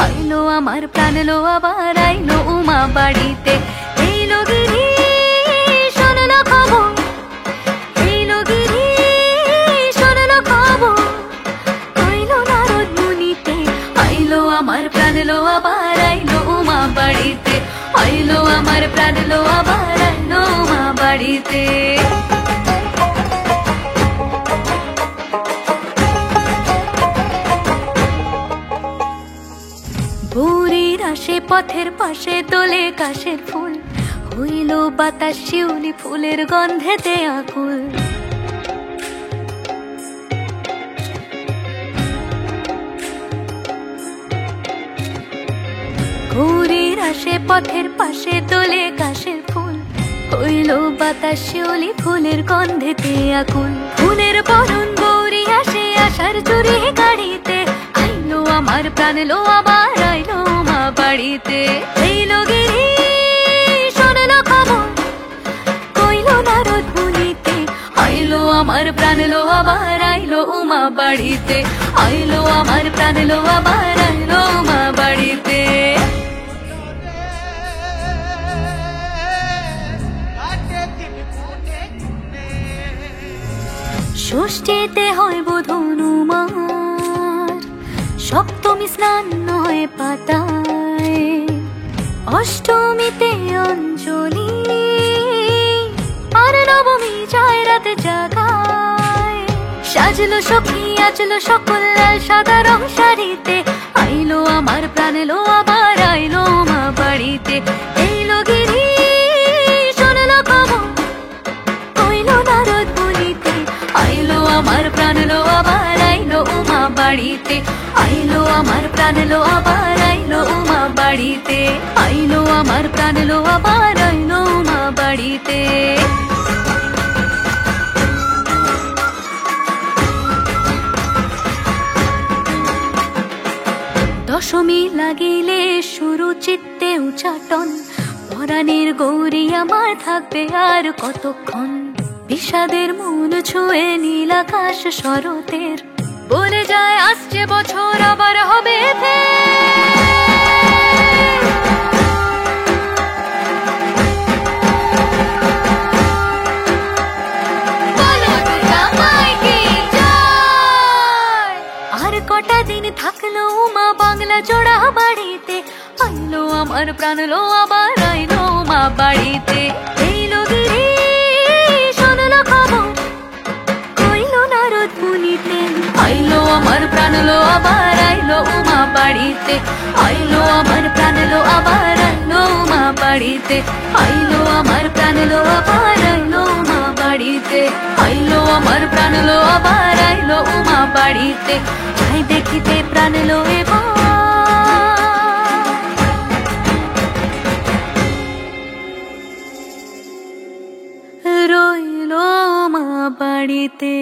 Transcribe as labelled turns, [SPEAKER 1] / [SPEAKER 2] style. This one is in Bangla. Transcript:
[SPEAKER 1] আইলো আমার প্রাণ লো আবার আইলো উমা বাড়িতে। এইলো গিরি শোনলো খবর, এইলো গিরি শোনলো খবর, আইলো নারদ মুনিতে। আইলো আমার প্রাণ লো আবার আইলো উমা বাড়িতে, আইলো আমার প্রাণ লো আবার আইলো উমা বাড়িতে। ভোরের আসে পথের পাশে তোলে কাশের ফুল, হইল বাতাস শিউলি ফুলের গন্ধেতে আকুল। ভোরের আসে পথের পাশে তোলে কাশের ফুল, হইল বাতাস শিউলি ফুলের গন্ধেতে আকুল। ফুলের বরণ গৌরী আসে আশার চুরি গাড়িতে, আইলো আমার প্রাণ লো আবার আইলো উমা বাড়িতে। এইলো গিরি শোনলো খবর, কইলো নারদ মুনিতে। আইলো আমার প্রাণ লো আবার আইলো উমা বাড়িতে, আইলো আমার প্রাণ লো আবার আইলো উমা বাড়িতে। ষষ্ঠীতে হয় বোধন উমার, সপ্তমী স্নান হয় পাতায়, অষ্টমীতে অঞ্জলি, আর নবমী যায় রাত জাগায়। সাজলো সখী আজলো সকল লাল সাদা রং শাড়িতে, আইলো আমার প্রাণ লো আবার আইলো উমা বাড়িতে। এইলো গিরি শোনলো খবর, কইলো নারদ মুনিতে। আইলো আমার প্রাণ লো আবার আইলো উমা বাড়িতে, আইলো আমার প্রাণ লো আবার আইলো উমা বাড়িতে, আইলো আমার প্রাণ লো আবার আইলো উমা বাড়িতে। দশমী লাগিলে শুরু চিত্তে উচাটন, পরাণের গৌরী আমার থাকবে আর কতক্ষণ। বিষাদের মন ছুঁয়ে নীল আকাশ শরতের, বলে যায় আসছে বছর আবার হবে আর কটা দিন থাকলো উমা বাংলা জোড়া বাড়িতে, আইলো আমার প্রাণ লো আবার আইলো উমা বাড়িতে। এইলো গিরি শোনলো খবর, কইলো নারদ মুনিতে। আইলো আমার প্রাণ লো আবার আইলো উমা বাড়িতে, আইলো আমার প্রাণ লো আবার আইলো উমা বাড়িতে, আইলো আমার প্রাণ লো আবার আইলো উমা বাড়িতে, আইলো আমার প্রাণ লো আবার আইলো উমা বাড়িতে। যাই দেখিতে প্রাণ লো এবার রইলো উমা বাড়িতে।